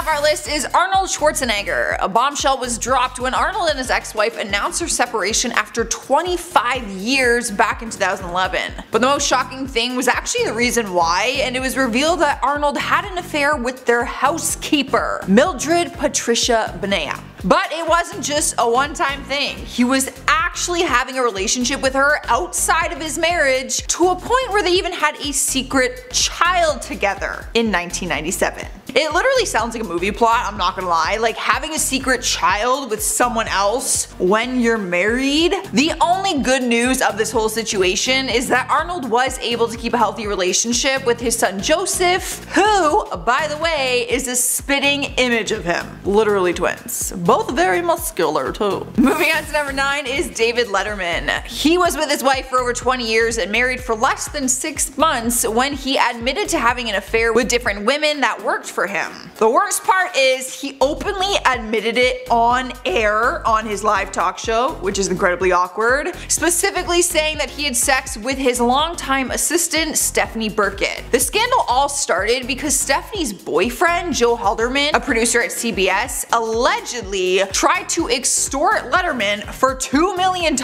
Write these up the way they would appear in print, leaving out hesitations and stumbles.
of our list is Arnold Schwarzenegger. A bombshell was dropped when Arnold and his ex-wife announced their separation after 25 years back in 2011. But the most shocking thing was actually the reason why, and it was revealed that Arnold had an affair with their housekeeper, Mildred Patricia Benea. But it wasn't just a one-time thing. He was actually having a relationship with her outside of his marriage, to a point where they even had a secret child together in 1997. It literally sounds like a movie plot, I'm not gonna lie. Like having a secret child with someone else when you're married. The only good news of this whole situation is that Arnold was able to keep a healthy relationship with his son Joseph, who, by the way, is a spitting image of him. Literally twins. Both very muscular too. Moving on to number 9 is David Letterman. He was with his wife for over 20 years and married for less than 6 months when he admitted to having an affair with different women that worked for him. The worst part is he openly admitted it on air on his live talk show, which is incredibly awkward, specifically saying that he had sex with his longtime assistant Stephanie Burkett. The scandal all started because Stephanie's boyfriend Joe Halderman, a producer at CBS, allegedly tried to extort Letterman for $2 million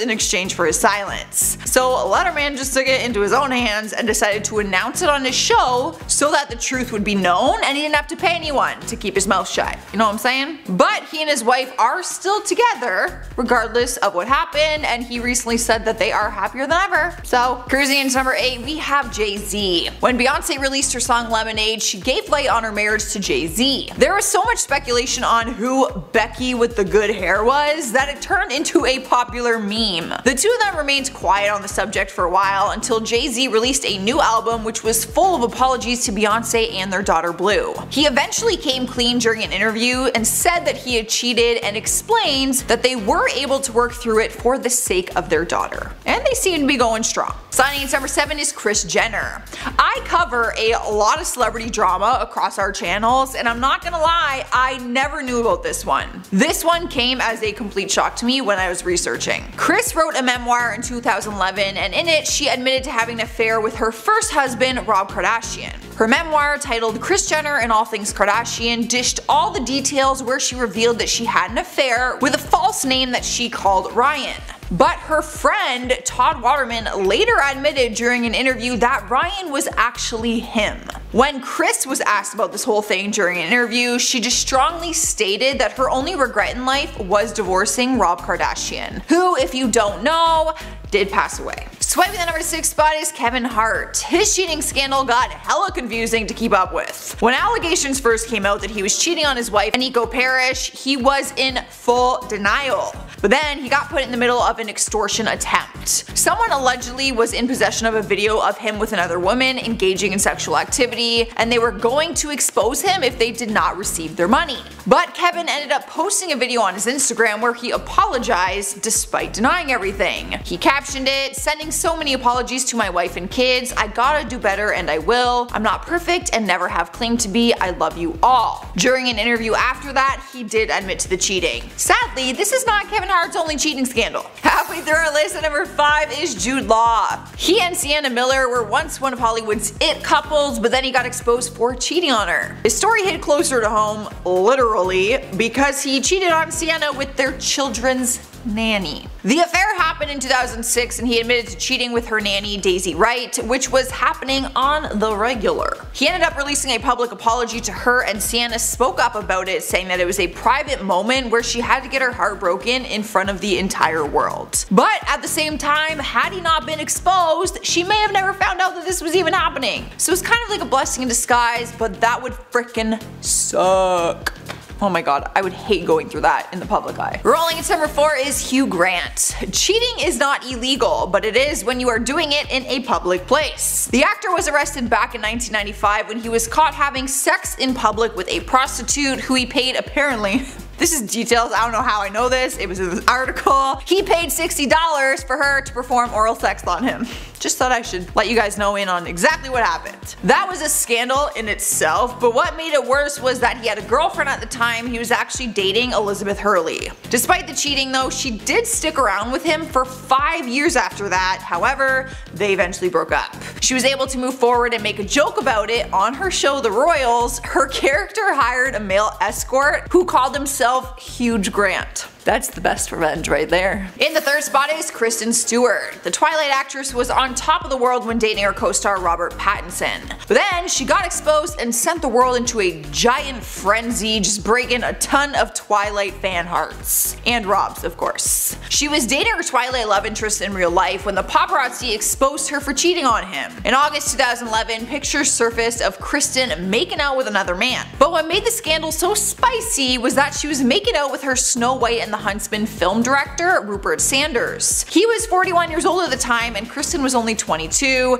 in exchange for his silence. So Letterman just took it into his own hands and decided to announce it on his show so that the truth would be known and he didn't have to pay anyone to keep his mouth shut. You know what I'm saying? But he and his wife are still together regardless of what happened, and he recently said that they are happier than ever. So cruising into number 8, we have Jay-Z. When Beyonce released her song Lemonade, she gave light on her marriage to Jay-Z. There was so much speculation on who Becky with the good hair was that it turned into a popular meme. The two of them remained quiet on the subject for a while until Jay-Z released a new album which was full of apologies to Beyonce and their daughter Blue. He eventually came clean during an interview and said that he had cheated and explained that they were able to work through it for the sake of their daughter. And they seem to be going strong. Signing in number 7 is Kris Jenner. I cover a lot of celebrity drama across our channels, and I'm not gonna lie, I never knew about this one. This one came as a complete shock to me when I was researching. Kris wrote a memoir in 2011, and in it she admitted to having an affair with her first husband, Rob Kardashian. Her memoir, titled Kris Jenner and All Things Kardashian, dished all the details where she revealed that she had an affair with a false name that she called Ryan. But her friend Todd Waterman later admitted during an interview that Ryan was actually him. When Kris was asked about this whole thing during an interview, she just strongly stated that her only regret in life was divorcing Rob Kardashian, who, if you don't know, did pass away. Swiping the number 6 spot is Kevin Hart. His cheating scandal got hella confusing to keep up with. When allegations first came out that he was cheating on his wife, Nico Parrish, he was in full denial. But then he got put in the middle of an extortion attempt. Someone allegedly was in possession of a video of him with another woman engaging in sexual activity, and they were going to expose him if they did not receive their money. But Kevin ended up posting a video on his Instagram where he apologized despite denying everything. He captioned it, "Sending so many apologies to my wife and kids. I gotta do better and I will. I'm not perfect and never have claimed to be. I love you all." During an interview after that, he did admit to the cheating. Sadly, this is not Kevin Hart's only cheating scandal. Halfway through our list at number 5 is Jude Law. He and Sienna Miller were once one of Hollywood's it couples, but then he got exposed for cheating on her. His story hit closer to home, literally, because he cheated on Sienna with their children's nanny. The affair happened in 2006 and he admitted to cheating with her nanny Daisy Wright, which was happening on the regular. He ended up releasing a public apology to her, and Sienna spoke up about it, saying that it was a private moment where she had to get her heart broken in front of the entire world. But at the same time, had he not been exposed, she may have never found out that this was even happening. So it's kind of like a blessing in disguise, but that would frickin' suck. Oh my god, I would hate going through that in the public eye. Rolling into number 4 is Hugh Grant. Cheating is not illegal, but it is when you are doing it in a public place. The actor was arrested back in 1995 when he was caught having sex in public with a prostitute who he paid apparently This is details, I don't know how I know this, it was in this article. He paid $60 for her to perform oral sex on him. Just thought I should let you guys know in on exactly what happened. That was a scandal in itself, but what made it worse was that he had a girlfriend at the time. He was actually dating Elizabeth Hurley. Despite the cheating though, she did stick around with him for 5 years after that. However, they eventually broke up. She was able to move forward and make a joke about it. On her show The Royals, her character hired a male escort who called himself Huge Grant. That's the best revenge right there. In the third spot is Kristen Stewart. The Twilight actress was on top of the world when dating her co-star Robert Pattinson. But then she got exposed and sent the world into a giant frenzy, just breaking a ton of Twilight fan hearts. And Rob's, of course. She was dating her Twilight love interest in real life when the paparazzi exposed her for cheating on him. In August 2011, pictures surfaced of Kristen making out with another man. But what made the scandal so spicy was that she was making out with her Snow White and the Huntsman film director, Rupert Sanders. He was 41 years old at the time and Kristen was only 22,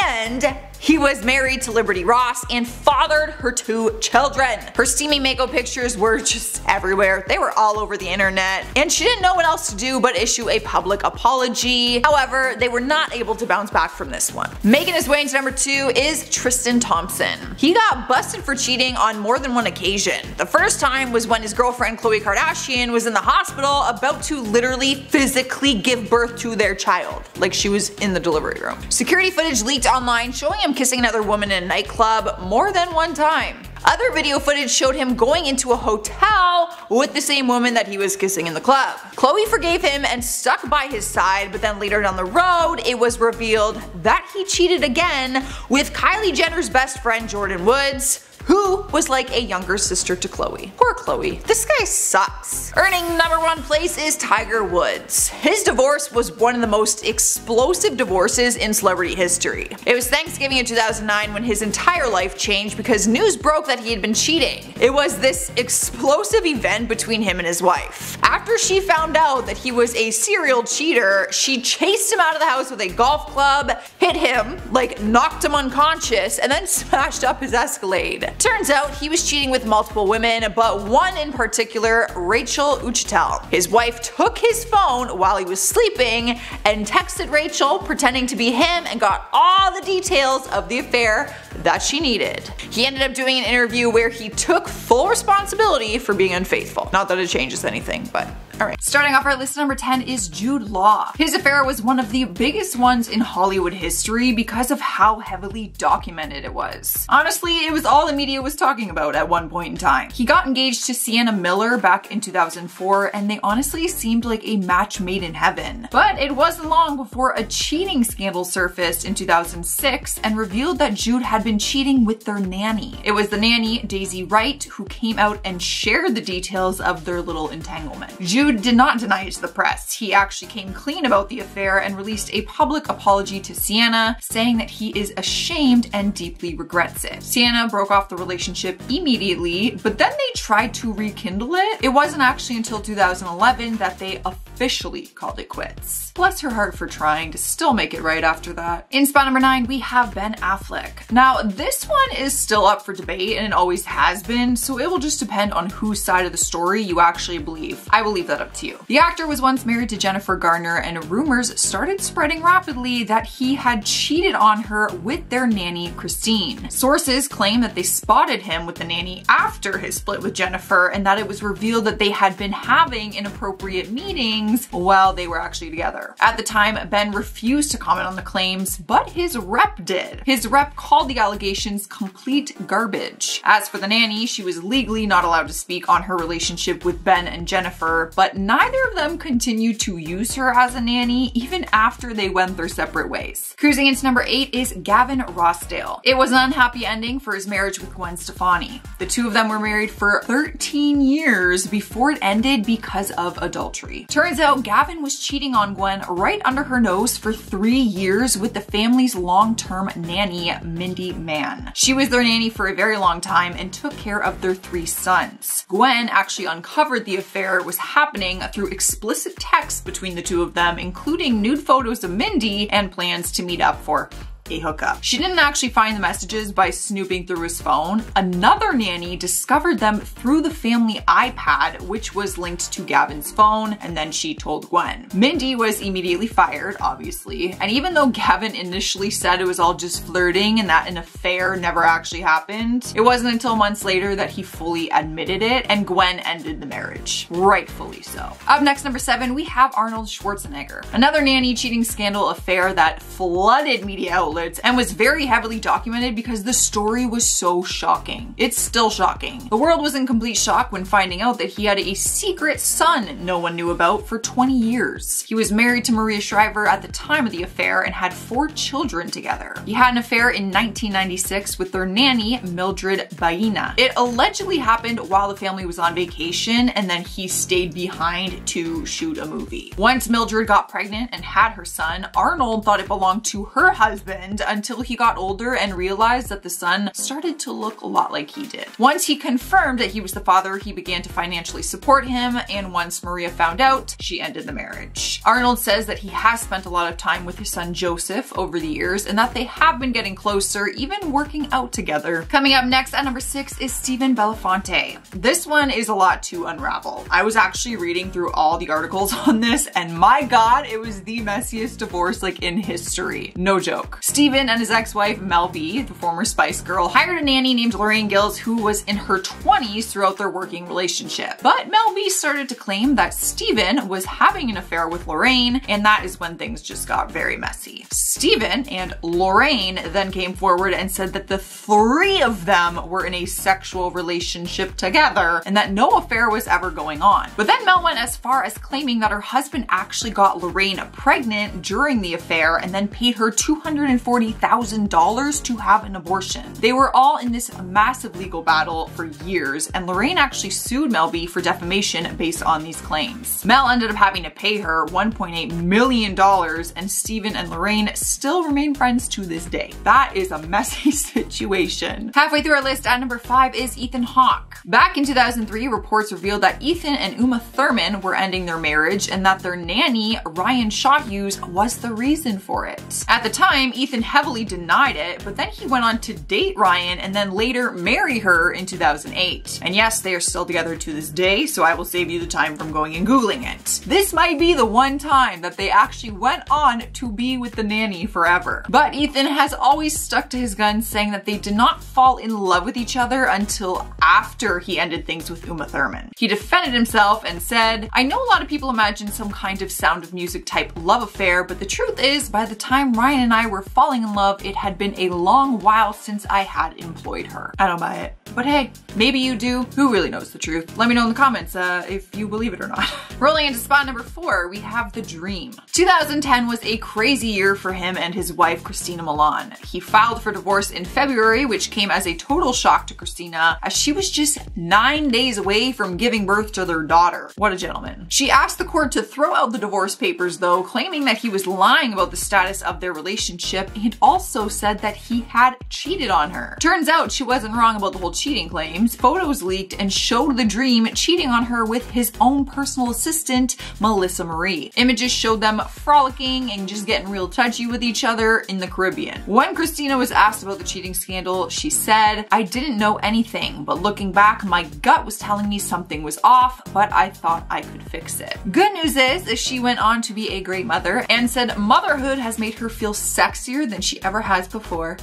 and he was married to Liberty Ross and fathered her 2 children. Her steamy makeout pictures were just everywhere. They were all over the internet, and she didn't know what else to do but issue a public apology. However, they were not able to bounce back from this one. Making his way into number 2 is Tristan Thompson. He got busted for cheating on more than one occasion. The first time was when his girlfriend Khloe Kardashian was in the hospital about to literally physically give birth to their child. Like she was in the delivery room. Security footage leaked online showing him kissing another woman in a nightclub more than one time. Other video footage showed him going into a hotel with the same woman that he was kissing in the club. Khloe forgave him and stuck by his side, but then later down the road it was revealed that he cheated again with Kylie Jenner's best friend Jordan Woods, who was like a younger sister to Khloe. Poor Khloe. This guy sucks. Earning number 1 place is Tiger Woods. His divorce was one of the most explosive divorces in celebrity history. It was Thanksgiving in 2009 when his entire life changed because news broke that he had been cheating. It was this explosive event between him and his wife. After she found out that he was a serial cheater, she chased him out of the house with a golf club, hit him, like knocked him unconscious, and then smashed up his Escalade. Turns out he was cheating with multiple women, but one in particular, Rachel Uchtel. His wife took his phone while he was sleeping and texted Rachel pretending to be him and got all the details of the affair that she needed. He ended up doing an interview where he took full responsibility for being unfaithful. Not that it changes anything, but alright. Starting off our list, number 10 is Jude Law. His affair was one of the biggest ones in Hollywood history because of how heavily documented it was. Honestly, it was all the media was talking about at one point in time. He got engaged to Sienna Miller back in 2004, and they honestly seemed like a match made in heaven. But it wasn't long before a cheating scandal surfaced in 2006 and revealed that Jude had been cheating with their nanny. It was the nanny, Daisy Wright, who came out and shared the details of their little entanglement. Jude did not deny it to the press. He actually came clean about the affair and released a public apology to Sienna, saying that he is ashamed and deeply regrets it. Sienna broke off the relationship immediately, but then they tried to rekindle it. It wasn't actually until 2011 that they officially called it quits. Bless her heart for trying to still make it right after that. In spot number 9, we have Ben Affleck. Now, this one is still up for debate, and it always has been, so it will just depend on whose side of the story you actually believe. I will leave that up to you. The actor was once married to Jennifer Garner, and rumors started spreading rapidly that he had cheated on her with their nanny, Christine. Sources claim that they spotted him with the nanny after his split with Jennifer, and that it was revealed that they had been having inappropriate meetings while they were actually together. At the time, Ben refused to comment on the claims, but his rep did. His rep called the allegations complete garbage. As for the nanny, she was legally not allowed to speak on her relationship with Ben and Jennifer, but neither of them continued to use her as a nanny even after they went their separate ways. Cruising into number 8 is Gavin Rossdale. It was an unhappy ending for his marriage with Gwen Stefani. The two of them were married for 13 years before it ended because of adultery. Turns out Gavin was cheating on Gwen right under her nose for 3 years with the family's long-term nanny, Mindy Mann. She was their nanny for a very long time and took care of their 3 sons. Gwen actually uncovered the affair was happening through explicit texts between the two of them, including nude photos of Mindy and plans to meet up for a hookup. She didn't actually find the messages by snooping through his phone. Another nanny discovered them through the family iPad, which was linked to Gavin's phone, and then she told Gwen. Mindy was immediately fired, obviously, and even though Gavin initially said it was all just flirting and that an affair never actually happened, it wasn't until months later that he fully admitted it, and Gwen ended the marriage. Rightfully so. Up next, number 7, we have Arnold Schwarzenegger. Another nanny cheating scandal affair that flooded media outlets and was very heavily documented because the story was so shocking. It's still shocking. The world was in complete shock when finding out that he had a secret son no one knew about for 20 years. He was married to Maria Shriver at the time of the affair and had 4 children together. He had an affair in 1996 with their nanny, Mildred Baena. It allegedly happened while the family was on vacation, and then he stayed behind to shoot a movie. Once Mildred got pregnant and had her son, Arnold thought it belonged to her husband until he got older and realized that the son started to look a lot like he did. Once he confirmed that he was the father, he began to financially support him, and once Maria found out, she ended the marriage. Arnold says that he has spent a lot of time with his son Joseph over the years and that they have been getting closer, even working out together. Coming up next at number 6 is Stephen Belafonte. This one is a lot to unravel. I was actually reading through all the articles on this, and my god, it was the messiest divorce like in history. No joke. Stephen and his ex-wife Mel B, the former Spice Girl, hired a nanny named Lorraine Gills who was in her 20s throughout their working relationship. But Mel B started to claim that Stephen was having an affair with Lorraine, and that is when things just got very messy. Stephen and Lorraine then came forward and said that the 3 of them were in a sexual relationship together and that no affair was ever going on. But then Mel went as far as claiming that her husband actually got Lorraine pregnant during the affair and then paid her $240,000 to have an abortion. They were all in this massive legal battle for years, and Lorraine actually sued Mel B for defamation based on these claims. Mel ended up having to pay her $1.8 million, and Stephen and Lorraine still remain friends to this day. That is a messy situation. Halfway through our list at number 5 is Ethan Hawke. Back in 2003, reports revealed that Ethan and Uma Thurman were ending their marriage and that their nanny, Ryan Shot-Hughes, was the reason for it. At the time, Ethan heavily denied it, but then he went on to date Ryan and then later marry her in 2008. And yes, they are still together to this day, so I will save you the time from going and Googling it. This might be the one time that they actually went on to be with the nanny forever. But Ethan has always stuck to his guns, saying that they did not fall in love with each other until after he ended things with Uma Thurman. He defended himself and said, "I know a lot of people imagine some kind of Sound of Music type love affair, but the truth is, by the time Ryan and I were falling in love, it had been a long while since I had employed her." I don't buy it. But hey, maybe you do. Who really knows the truth? Let me know in the comments if you believe it or not. Rolling into spot number 4, we have The Dream. 2010 was a crazy year for him and his wife, Christina Milan. He filed for divorce in February, which came as a total shock to Christina, as she was just 9 days away from giving birth to their daughter. What a gentleman. She asked the court to throw out the divorce papers though, claiming that he was lying about the status of their relationship and also said that he had cheated on her. Turns out she wasn't wrong about the whole cheating claims. Photos leaked and showed The Dream cheating on her with his own personal assistant, Melissa Marie. Images showed them frolicking and just getting real touchy with each other in the Caribbean. When Christina was asked about the cheating scandal, she said, "I didn't know anything, but looking back, my gut was telling me something was off, but I thought I could fix it." Good news is she went on to be a great mother and said motherhood has made her feel sexier than she ever has before.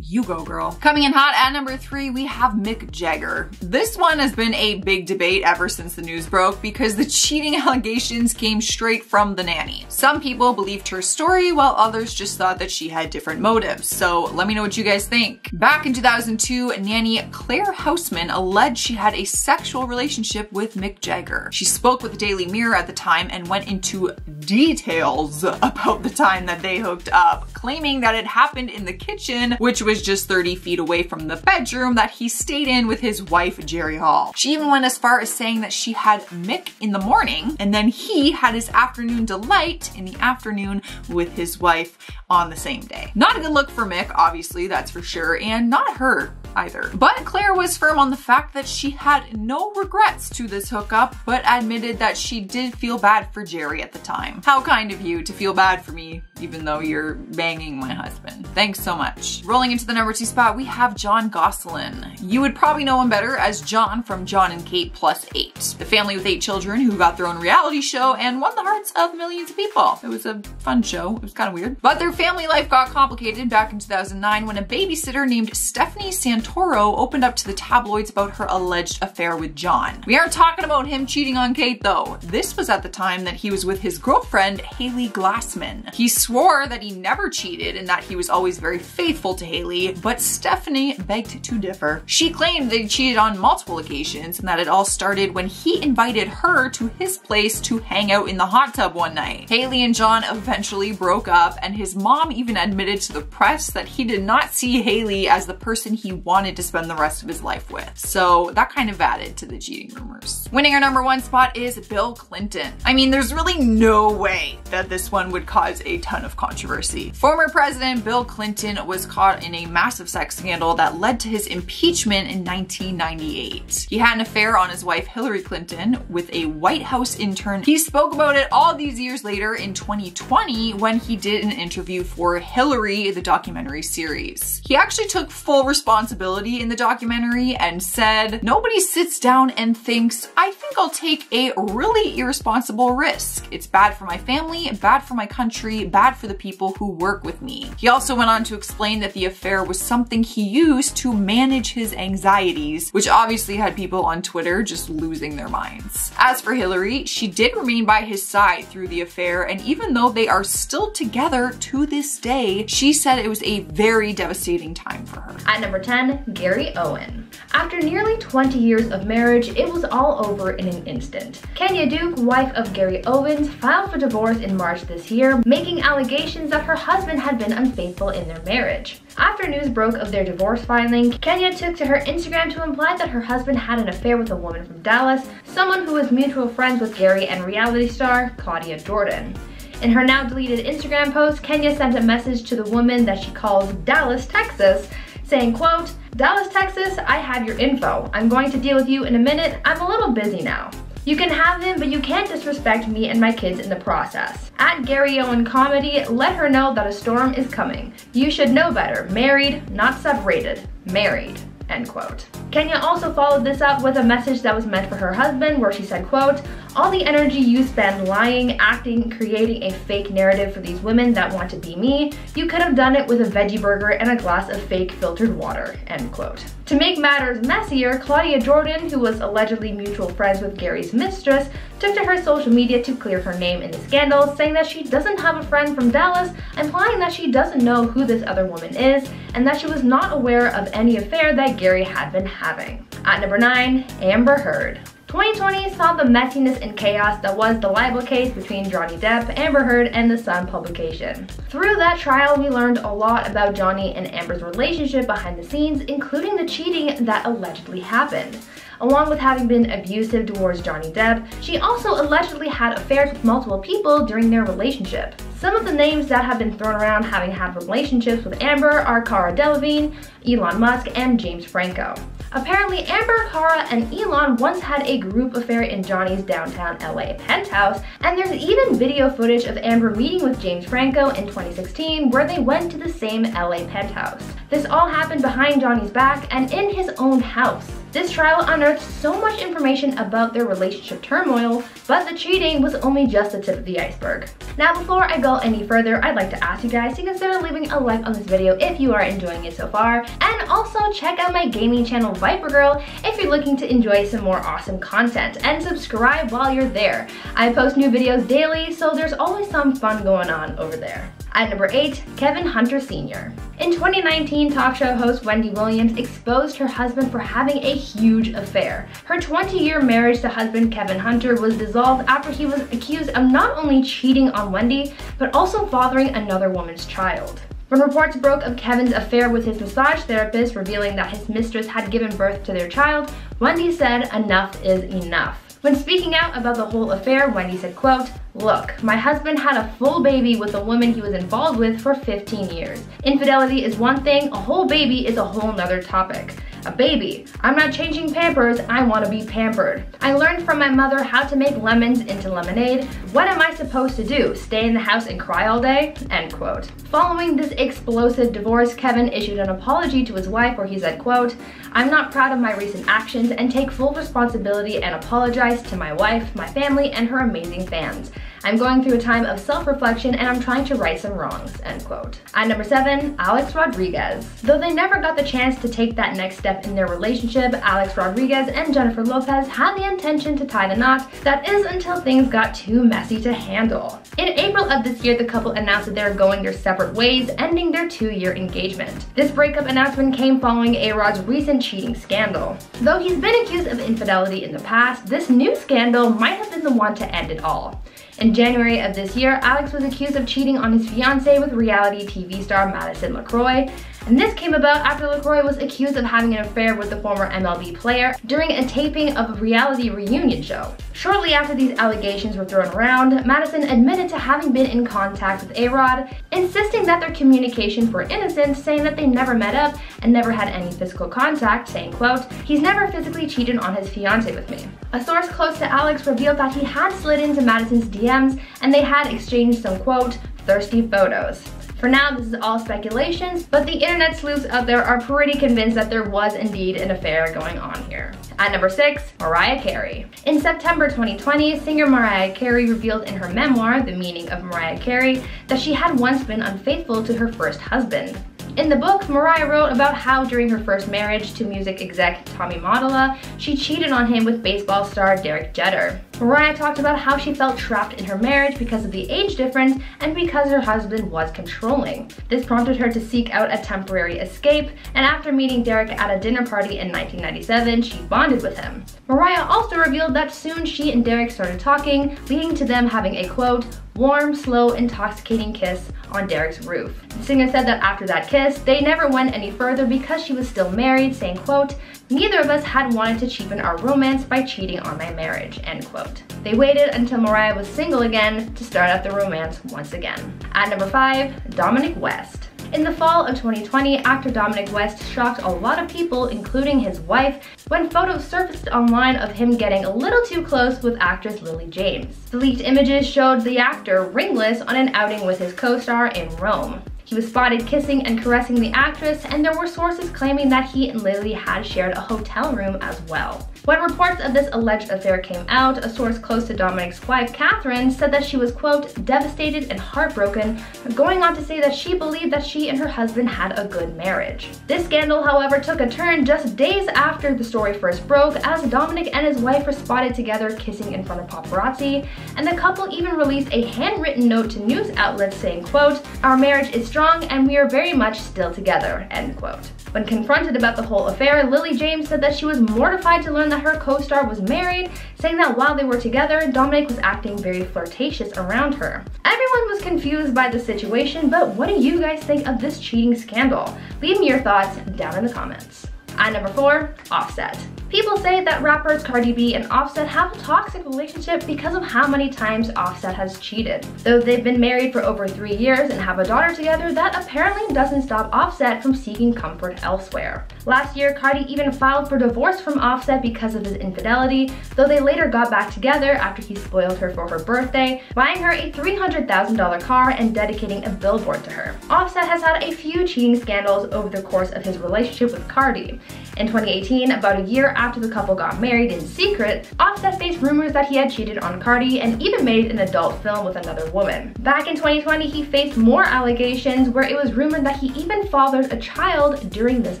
You go, girl. Coming in hot at number 3, we have Mick Jagger. This one has been a big debate ever since the news broke because the cheating allegations came straight from the nanny. Some people believed her story while others just thought that she had different motives. So let me know what you guys think. Back in 2002, nanny Claire Houseman alleged she had a sexual relationship with Mick Jagger. She spoke with the Daily Mirror at the time and went into details about the time that they hooked up, claiming that it happened in the kitchen, which was just 30 feet away from the bedroom that he stayed in with his wife, Jerry Hall. She even went as far as saying that she had Mick in the morning and then he had his afternoon delight in the afternoon with his wife on the same day. Not a good look for Mick, obviously, that's for sure, and not her either. But Claire was firm on the fact that she had no regrets to this hookup, but admitted that she did feel bad for Jerry at the time. How kind of you to feel bad for me, even though you're banging my husband. Thanks so much. Rolling into the number 2 spot, we have Jon Gosselin. You would probably know him better as Jon from Jon and Kate +8, the family with 8 children who got their own reality show and won the hearts of millions of people. It was a fun show. It was kind of weird. But their family life got complicated back in 2009 when a babysitter named Stephanie Santoro opened up to the tabloids about her alleged affair with Jon. We aren't talking about him cheating on Kate though. This was at the time that he was with his girlfriend, Haley Glassman. He swore that he never cheated and that he was always very faithful to Haley, but Stephanie begged to differ. She claimed that he cheated on multiple occasions and that it all started when he invited her to his place to hang out in the hot tub one night. Haley and Jon eventually broke up, and his mom even admitted to the press that he did not see Haley as the person he wanted to spend the rest of his life with. So that kind of added to the cheating rumors. Winning our number 1 spot is Bill Clinton. I mean, there's really no way that this one would cause a ton of controversy. Former President Bill Clinton was caught in a massive sex scandal that led to his impeachment in 1998. He had an affair on his wife Hillary Clinton with a White House intern. He spoke about it all these years later in 2020 when he did an interview for Hillary, the documentary series. He actually took full responsibility in the documentary and said, "Nobody sits down and thinks, I think I'll take a really irresponsible risk. It's bad for my family, bad for my country, bad for the people who work with me." He also went on to explain that the affair was something he used to manage his anxieties, which obviously had people on Twitter just losing their minds. As for Hillary, she did remain by his side through the affair, and even though they are still together to this day, she said it was a very devastating time for her. At number 10, Gary Owen. After nearly 20 years of marriage, it was all over in an instant. Kenya Duke, wife of Gary Owens, filed for divorce in March this year, making allegations that her husband had been unfaithful in their marriage. After news broke of their divorce filing, Kenya took to her Instagram to imply that her husband had an affair with a woman from Dallas, someone who was mutual friends with Gary and reality star Claudia Jordan. In her now deleted Instagram post, Kenya sent a message to the woman that she calls Dallas, Texas, saying, quote, "Dallas, Texas, I have your info. I'm going to deal with you in a minute. I'm a little busy now. You can have him, but you can't disrespect me and my kids in the process. At Gary Owen Comedy, let her know that a storm is coming. You should know better. Married, not separated. Married." End quote. Kenya also followed this up with a message that was meant for her husband, where she said, quote, "All the energy you spend lying, acting, creating a fake narrative for these women that want to be me, you could have done it with a veggie burger and a glass of fake filtered water." End quote. To make matters messier, Claudia Jordan, who was allegedly mutual friends with Gary's mistress, took to her social media to clear her name in the scandal, saying that she doesn't have a friend from Dallas, implying that she doesn't know who this other woman is, and that she was not aware of any affair that Gary had been having. At number 9, Amber Heard. 2020 saw the messiness and chaos that was the libel case between Johnny Depp, Amber Heard, and The Sun publication. Through that trial, we learned a lot about Johnny and Amber's relationship behind the scenes, including the cheating that allegedly happened. Along with having been abusive towards Johnny Depp, she also allegedly had affairs with multiple people during their relationship. Some of the names that have been thrown around having had relationships with Amber are Cara Delevingne, Elon Musk, and James Franco. Apparently, Amber, Cara, and Elon once had a group affair in Johnny's downtown LA penthouse, and there's even video footage of Amber meeting with James Franco in 2016 where they went to the same LA penthouse. This all happened behind Johnny's back and in his own house. This trial unearthed so much information about their relationship turmoil, but the cheating was only just the tip of the iceberg. Now, before I go any further, I'd like to ask you guys to consider leaving a like on this video if you are enjoying it so far, and also check out my gaming channel Viper Girl if you're looking to enjoy some more awesome content, and subscribe while you're there. I post new videos daily, so there's always some fun going on over there. At number 8, Kevin Hunter Sr. In 2019, talk show host Wendy Williams exposed her husband for having a huge affair. Her 20-year marriage to husband Kevin Hunter was dissolved after he was accused of not only cheating on Wendy, but also fathering another woman's child. When reports broke of Kevin's affair with his massage therapist, revealing that his mistress had given birth to their child, Wendy said, "Enough is enough." When speaking out about the whole affair, Wendy said, quote, "Look, my husband had a full baby with a woman he was involved with for 15 years. Infidelity is one thing, a whole baby is a whole nother topic. A baby. I'm not changing Pampers, I want to be pampered. I learned from my mother how to make lemons into lemonade. What am I supposed to do? Stay in the house and cry all day? End quote. Following this explosive divorce, Kevin issued an apology to his wife where he said, quote, I'm not proud of my recent actions and take full responsibility and apologize to my wife, my family, and her amazing fans. I'm going through a time of self-reflection and I'm trying to right some wrongs, end quote. At number 7, Alex Rodriguez. Though they never got the chance to take that next step in their relationship, Alex Rodriguez and Jennifer Lopez had the intention to tie the knot. That is until things got too messy to handle. In April of this year, the couple announced that they're going their separate ways, ending their 2-year engagement. This breakup announcement came following A-Rod's recent cheating scandal. Though he's been accused of infidelity in the past, this new scandal might have been the one to end it all. In January of this year, Alex was accused of cheating on his fiancée with reality TV star Madison LaCroix, and this came about after LaCroix was accused of having an affair with the former MLB player during a taping of a reality reunion show. Shortly after these allegations were thrown around, Madison admitted to having been in contact with A-Rod, insisting that their communications were innocent, saying that they never met up and never had any physical contact, saying, quote, he's never physically cheated on his fiancée with me. A source close to Alex revealed that he had slid into Madison's DMs and they had exchanged some, quote, thirsty photos. For now, this is all speculations, but the internet sleuths out there are pretty convinced that there was indeed an affair going on here. At number 6, Mariah Carey. In September 2020, singer Mariah Carey revealed in her memoir, The Meaning of Mariah Carey, that she had once been unfaithful to her first husband. In the book, Mariah wrote about how during her first marriage to music exec Tommy Mottola, she cheated on him with baseball star Derek Jeter. Mariah talked about how she felt trapped in her marriage because of the age difference and because her husband was controlling. This prompted her to seek out a temporary escape, and after meeting Derek at a dinner party in 1997, she bonded with him. Mariah also revealed that soon she and Derek started talking, leading to them having a, quote, warm, slow, intoxicating kiss on Derek's roof. The singer said that after that kiss, they never went any further because she was still married, saying, quote, neither of us had wanted to cheapen our romance by cheating on my marriage, end quote. They waited until Mariah was single again to start up the romance once again. At number 5, Dominic West. In the fall of 2020, actor Dominic West shocked a lot of people, including his wife, when photos surfaced online of him getting a little too close with actress Lily James. The leaked images showed the actor ringless on an outing with his co-star in Rome. He was spotted kissing and caressing the actress, and there were sources claiming that he and Lily had shared a hotel room as well. When reports of this alleged affair came out, a source close to Dominic's wife, Catherine, said that she was, quote, devastated and heartbroken, going on to say that she believed that she and her husband had a good marriage. This scandal, however, took a turn just days after the story first broke, as Dominic and his wife were spotted together kissing in front of paparazzi, and the couple even released a handwritten note to news outlets saying, quote, our marriage is strong and we are very much still together, end quote. When confronted about the whole affair, Lily James said that she was mortified to learn that her co-star was married, saying that while they were together, Dominic was acting very flirtatious around her. Everyone was confused by the situation, but what do you guys think of this cheating scandal? Leave me your thoughts down in the comments. At number 4, Offset. People say that rappers Cardi B and Offset have a toxic relationship because of how many times Offset has cheated. Though they've been married for over 3 years and have a daughter together, that apparently doesn't stop Offset from seeking comfort elsewhere. Last year, Cardi even filed for divorce from Offset because of his infidelity, though they later got back together after he spoiled her for her birthday, buying her a $300,000 car and dedicating a billboard to her. Offset has had a few cheating scandals over the course of his relationship with Cardi. In 2018, about a year after the couple got married in secret, Offset faced rumors that he had cheated on Cardi and even made an adult film with another woman. Back in 2020, he faced more allegations where it was rumored that he even fathered a child during this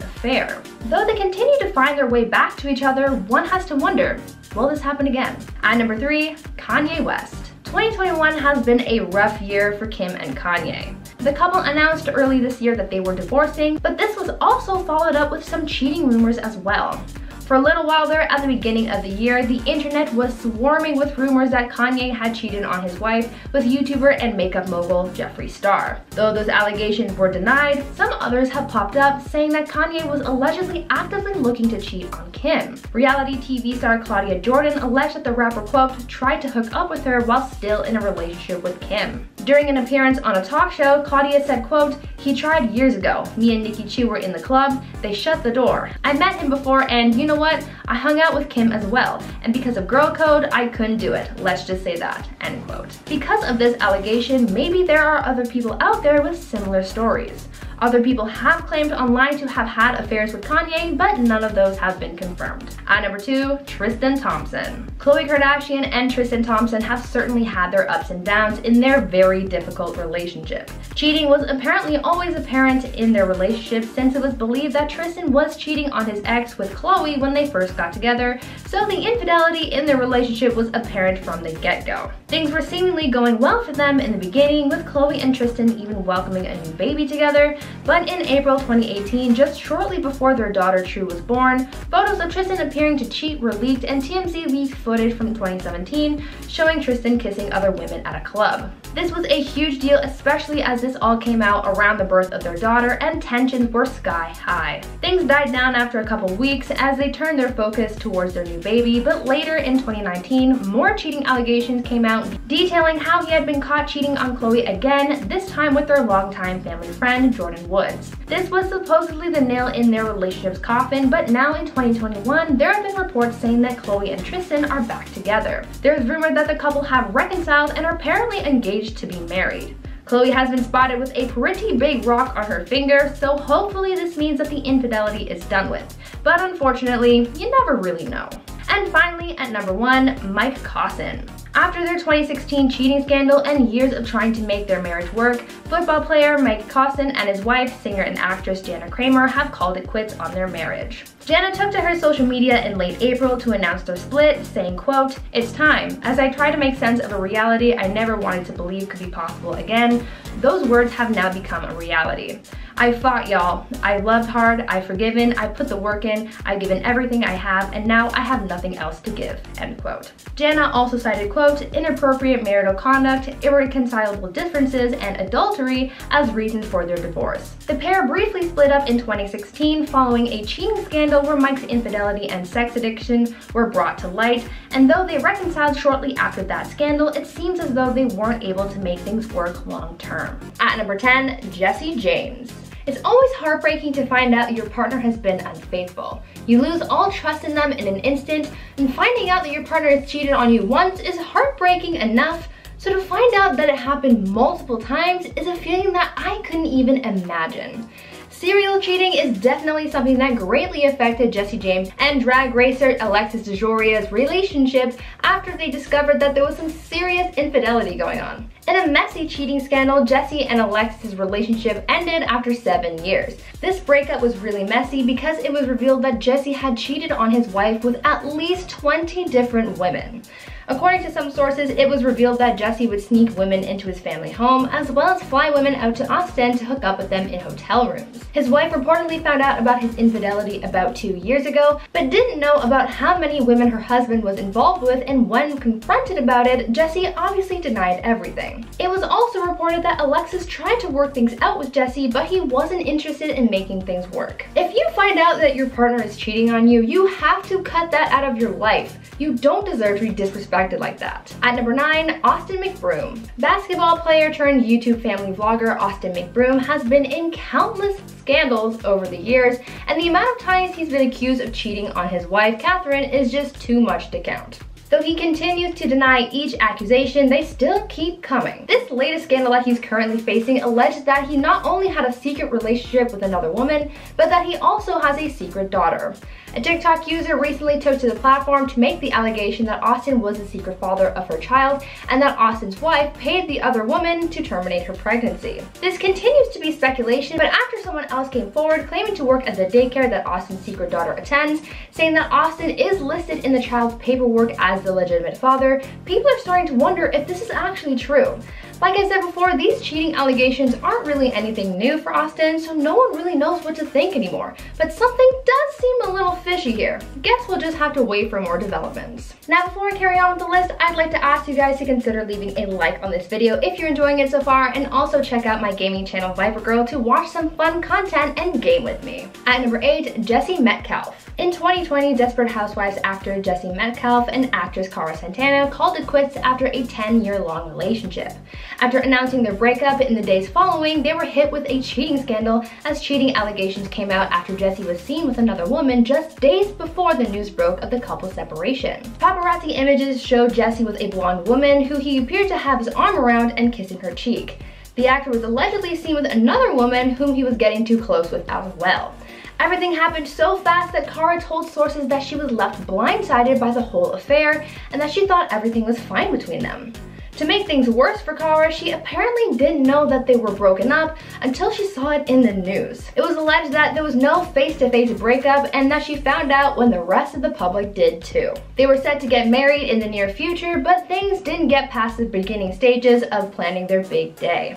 affair. Though they continue to find their way back to each other, one has to wonder, will this happen again? At number 3, Kanye West. 2021 has been a rough year for Kim and Kanye. The couple announced early this year that they were divorcing, but this was also followed up with some cheating rumors as well. For a little while there, at the beginning of the year, the internet was swarming with rumors that Kanye had cheated on his wife with YouTuber and makeup mogul Jeffree Star. Though those allegations were denied, some others have popped up saying that Kanye was allegedly actively looking to cheat on Kim. Reality TV star Claudia Jordan alleged that the rapper, quote, tried to hook up with her while still in a relationship with Kim. During an appearance on a talk show, Claudia said, quote, "He tried years ago. Me and Nikki Chu were in the club. They shut the door. I met him before and you know what? I hung out with Kim as well. And because of girl code, I couldn't do it. Let's just say that," end quote. Because of this allegation, maybe there are other people out there with similar stories. Other people have claimed online to have had affairs with Kanye, but none of those have been confirmed. At number 2, Tristan Thompson. Khloe Kardashian and Tristan Thompson have certainly had their ups and downs in their very difficult relationship. Cheating was apparently always apparent in their relationship since it was believed that Tristan was cheating on his ex with Khloe when they first got together, so the infidelity in their relationship was apparent from the get-go. Things were seemingly going well for them in the beginning, with Khloe and Tristan even welcoming a new baby together, but in April 2018, just shortly before their daughter True was born, photos of Tristan appearing to cheat were leaked and TMZ leaked footage from 2017 showing Tristan kissing other women at a club. This was a huge deal, especially as this all came out around the birth of their daughter and tensions were sky high. Things died down after a couple weeks as they turned their focus towards their new baby, but later in 2019, more cheating allegations came out detailing how he had been caught cheating on Khloe again, this time with their longtime family friend Jordan Woods. This was supposedly the nail in their relationship's coffin, but now in 2021, there have been reports saying that Khloe and Tristan are back together. There's rumor that the couple have reconciled and are apparently engaged to be married. Khloe has been spotted with a pretty big rock on her finger, so hopefully this means that the infidelity is done with. But unfortunately, you never really know. And finally, at number 1, Mike Caussin. After their 2016 cheating scandal and years of trying to make their marriage work, football player Mike Caussin and his wife, singer and actress Jana Kramer, have called it quits on their marriage. Jana took to her social media in late April to announce their split, saying, quote, "It's time. As I try to make sense of a reality I never wanted to believe could be possible again, those words have now become a reality. I fought, y'all. I loved hard, I've forgiven, I put the work in, I've given everything I have, and now I have nothing else to give," end quote. Jana also cited, quote, "inappropriate marital conduct, irreconcilable differences, and adultery" as reasons for their divorce. The pair briefly split up in 2016 following a cheating scandal where Mike's infidelity and sex addiction were brought to light, and though they reconciled shortly after that scandal, it seems as though they weren't able to make things work long term. At number 10, Jesse James. It's always heartbreaking to find out your partner has been unfaithful. You lose all trust in them in an instant, and finding out that your partner has cheated on you once is heartbreaking enough, so to find out that it happened multiple times is a feeling that I couldn't even imagine. Serial cheating is definitely something that greatly affected Jesse James and drag racer Alexis DeJoria's relationship after they discovered that there was some serious infidelity going on. In a messy cheating scandal, Jesse and Alexis' relationship ended after 7 years. This breakup was really messy because it was revealed that Jesse had cheated on his wife with at least 20 different women. According to some sources, it was revealed that Jesse would sneak women into his family home, as well as fly women out to Austin to hook up with them in hotel rooms. His wife reportedly found out about his infidelity about 2 years ago, but didn't know about how many women her husband was involved with, and when confronted about it, Jesse obviously denied everything. It was also reported that Alexis tried to work things out with Jesse, but he wasn't interested in making things work. If you find out that your partner is cheating on you, you have to cut that out of your life. You don't deserve to be disrespected like that. At number 9, Austin McBroom. Basketball player turned YouTube family vlogger Austin McBroom has been in countless scandals over the years, and the amount of times he's been accused of cheating on his wife, Catherine, is just too much to count. Though he continues to deny each accusation, they still keep coming. This latest scandal that he's currently facing alleges that he not only had a secret relationship with another woman, but that he also has a secret daughter. A TikTok user recently took to the platform to make the allegation that Austin was the secret father of her child and that Austin's wife paid the other woman to terminate her pregnancy. This continues to be speculation, but after someone else came forward claiming to work at the daycare that Austin's secret daughter attends, saying that Austin is listed in the child's paperwork as the legitimate father, people are starting to wonder if this is actually true. Like I said before, these cheating allegations aren't really anything new for Austin, so no one really knows what to think anymore. But something does seem a little fishy here. Guess we'll just have to wait for more developments. Now before I carry on with the list, I'd like to ask you guys to consider leaving a like on this video if you're enjoying it so far, and also check out my gaming channel Viper Girl to watch some fun content and game with me. At number 8, Jesse Metcalfe. In 2020, Desperate Housewives actor Jesse Metcalfe and actress Cara Santana called it quits after a 10-year-long relationship. After announcing their breakup in the days following, they were hit with a cheating scandal as cheating allegations came out after Jessie was seen with another woman just days before the news broke of the couple's separation. Paparazzi images showed Jessie with a blonde woman who he appeared to have his arm around and kissing her cheek. The actor was allegedly seen with another woman whom he was getting too close with as well. Everything happened so fast that Cara told sources that she was left blindsided by the whole affair and that she thought everything was fine between them. To make things worse for Cara, she apparently didn't know that they were broken up until she saw it in the news. It was alleged that there was no face-to-face breakup and that she found out when the rest of the public did too. They were set to get married in the near future, but things didn't get past the beginning stages of planning their big day.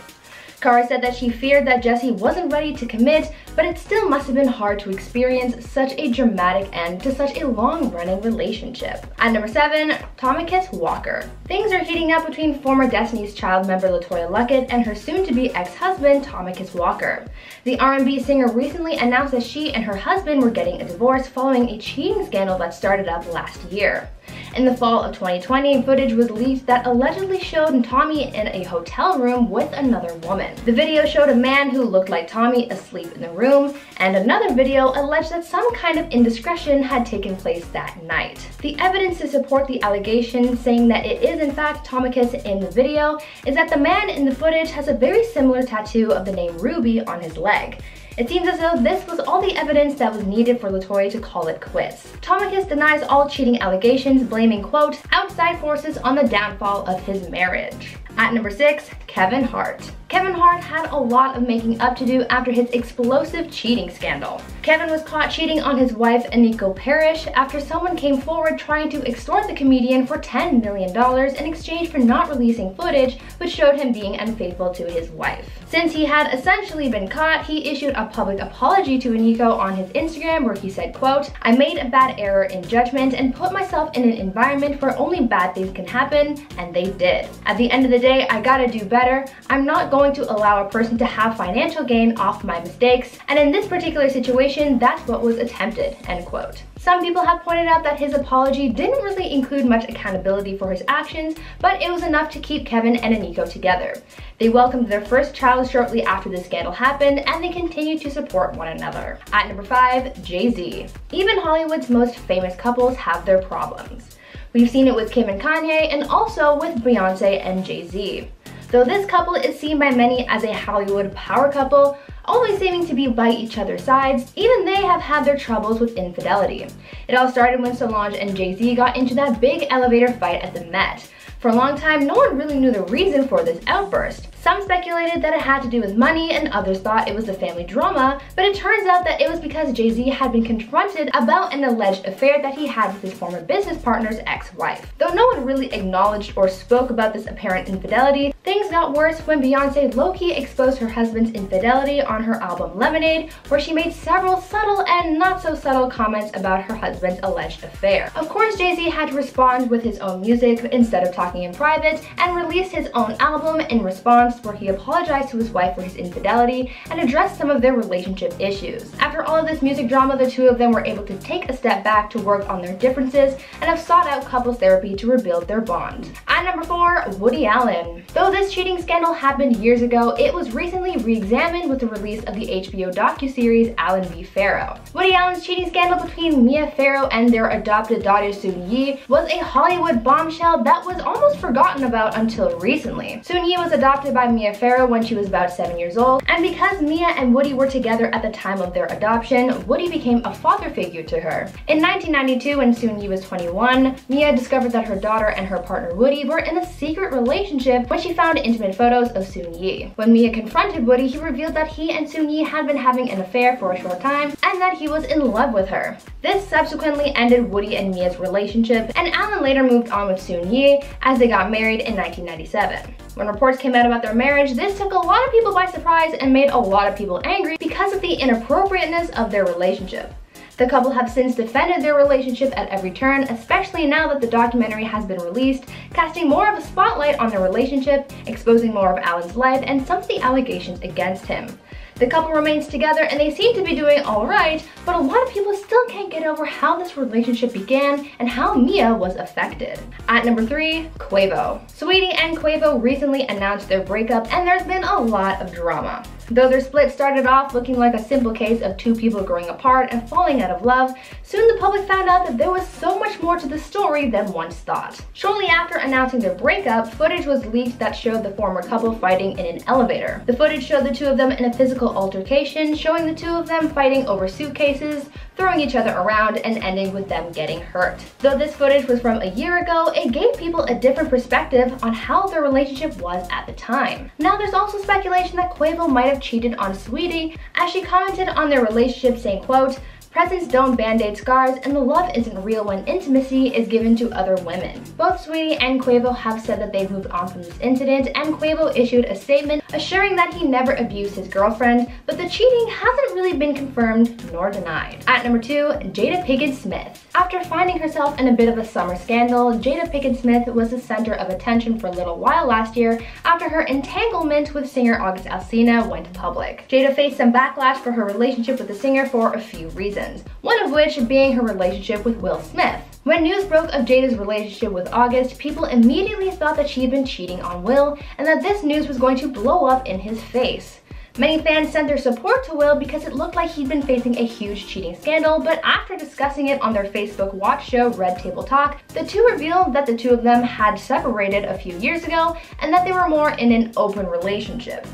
Cara said that she feared that Jessie wasn't ready to commit, but it still must have been hard to experience such a dramatic end to such a long-running relationship. At number 7, Tommicus Walker. Things are heating up between former Destiny's Child member LaToya Luckett and her soon-to-be ex-husband, Tommicus Walker. The R&B singer recently announced that she and her husband were getting a divorce following a cheating scandal that started up last year. In the fall of 2020, footage was leaked that allegedly showed Tommy in a hotel room with another woman. The video showed a man who looked like Tommy asleep in the room, and another video alleged that some kind of indiscretion had taken place that night. The evidence to support the allegation, saying that it is in fact Tommicus in the video, is that the man in the footage has a very similar tattoo of the name Ruby on his leg. It seems as though this was all the evidence that was needed for LaToya to call it quits. Tommicus denies all cheating allegations, blaming, quote, outside forces on the downfall of his marriage. At number 6, Kevin Hart. Kevin Hart had a lot of making up to do after his explosive cheating scandal. Kevin was caught cheating on his wife, Aniko Parrish, after someone came forward trying to extort the comedian for $10 million in exchange for not releasing footage which showed him being unfaithful to his wife. Since he had essentially been caught, he issued a public apology to Aniko on his Instagram where he said, quote, I made a bad error in judgment and put myself in an environment where only bad things can happen, and they did. At the end of the day, I gotta do better. I'm not going to allow a person to have financial gain off my mistakes, and in this particular situation, that's what was attempted, end quote. Some people have pointed out that his apology didn't really include much accountability for his actions, but it was enough to keep Kevin and Aniko together. They welcomed their first child shortly after the scandal happened, and they continue to support one another. At number 5, Jay-Z. Even Hollywood's most famous couples have their problems. We've seen it with Kim and Kanye, and also with Beyonce and Jay-Z. Though this couple is seen by many as a Hollywood power couple, always seeming to be by each other's sides, even they have had their troubles with infidelity. It all started when Solange and Jay-Z got into that big elevator fight at the Met. For a long time, no one really knew the reason for this outburst. Some speculated that it had to do with money, and others thought it was a family drama, but it turns out that it was because Jay-Z had been confronted about an alleged affair that he had with his former business partner's ex-wife. Though no one really acknowledged or spoke about this apparent infidelity, things got worse when Beyonce low-key exposed her husband's infidelity on her album Lemonade, where she made several subtle and not so subtle comments about her husband's alleged affair. Of course, Jay-Z had to respond with his own music instead of talking in private, and released his own album in response, where he apologized to his wife for his infidelity and addressed some of their relationship issues. After all of this music drama, the two of them were able to take a step back to work on their differences and have sought out couples therapy to rebuild their bond. At number 4, Woody Allen. Though this cheating scandal happened years ago, it was recently re-examined with the release of the HBO docuseries Allen v. Farrow. Woody Allen's cheating scandal between Mia Farrow and their adopted daughter Soon-Yi was a Hollywood bombshell that was almost forgotten about until recently. Soon-Yi was adopted by Mia Farrow when she was about 7 years old, and because Mia and Woody were together at the time of their adoption, Woody became a father figure to her. In 1992, when Soon-Yi was 21, Mia discovered that her daughter and her partner Woody were in a secret relationship when she found intimate photos of Soon-Yi. When Mia confronted Woody, he revealed that he and Soon-Yi had been having an affair for a short time and that he was in love with her. This subsequently ended Woody and Mia's relationship, and Allen later moved on with Soon-Yi as they got married in 1997. When reports came out about their marriage, this took a lot of people by surprise and made a lot of people angry because of the inappropriateness of their relationship. The couple have since defended their relationship at every turn, especially now that the documentary has been released, casting more of a spotlight on their relationship, exposing more of Allen's life and some of the allegations against him. The couple remains together and they seem to be doing alright, but a lot of people still can't get over how this relationship began and how Mia was affected. At number 3, Quavo. Saweetie and Quavo recently announced their breakup, and there's been a lot of drama. Though their split started off looking like a simple case of two people growing apart and falling out of love, soon the public found out that there was so much more to the story than once thought. Shortly after announcing their breakup, footage was leaked that showed the former couple fighting in an elevator. The footage showed the two of them in a physical altercation, showing the two of them fighting over suitcases, throwing each other around, and ending with them getting hurt. Though this footage was from a year ago, it gave people a different perspective on how their relationship was at the time. Now there's also speculation that Quavo might have cheated on Saweetie, as she commented on their relationship saying, quote, "Presents don't band-aid scars, and the love isn't real when intimacy is given to other women." Both Saweetie and Quavo have said that they've moved on from this incident, and Quavo issued a statement assuring that he never abused his girlfriend, but the cheating hasn't really been confirmed nor denied. At number 2, Jada Pinkett Smith. After finding herself in a bit of a summer scandal, Jada Pinkett Smith was the center of attention for a little while last year after her entanglement with singer August Alsina went public. Jada faced some backlash for her relationship with the singer for a few reasons, one of which being her relationship with Will Smith. When news broke of Jada's relationship with August, people immediately thought that she had been cheating on Will and that this news was going to blow up in his face. Many fans sent their support to Will because it looked like he'd been facing a huge cheating scandal, but after discussing it on their Facebook watch show Red Table Talk, the two revealed that the two of them had separated a few years ago and that they were more in an open relationship.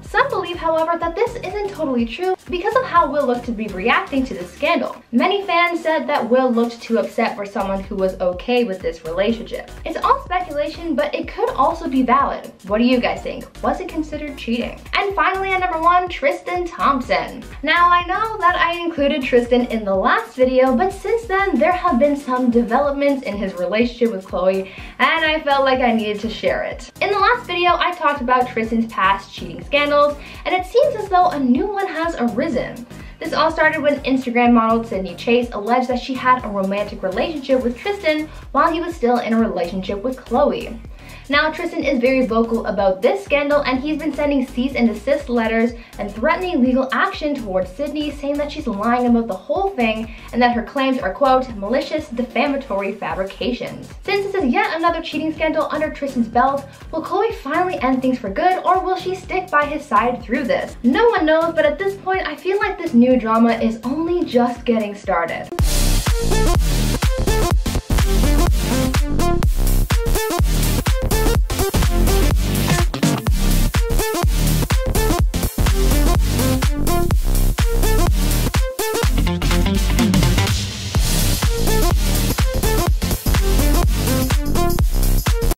Some believe, however, that this isn't totally true because of how Will looked to be reacting to this scandal. Many fans said that Will looked too upset for someone who was okay with this relationship. It's all speculation, but it could also be valid. What do you guys think? Was it considered cheating? And finally, at number 1, Tristan Thompson. Now, I know that I included Tristan in the last video, but since then, there have been some developments in his relationship with Chloe, and I felt like I needed to share it. In the last video, I talked about Tristan's past cheating scandals, and it seems as though a new one has arisen. This all started when Instagram model Sydney Chase alleged that she had a romantic relationship with Tristan while he was still in a relationship with Chloe. Now, Tristan is very vocal about this scandal, and he's been sending cease and desist letters and threatening legal action towards Sydney, saying that she's lying about the whole thing and that her claims are, quote, malicious, defamatory fabrications. Since this is yet another cheating scandal under Tristan's belt, will Chloe finally end things for good, or will she stick by his side through this? No one knows, but at this point, I feel like this new drama is only just getting started.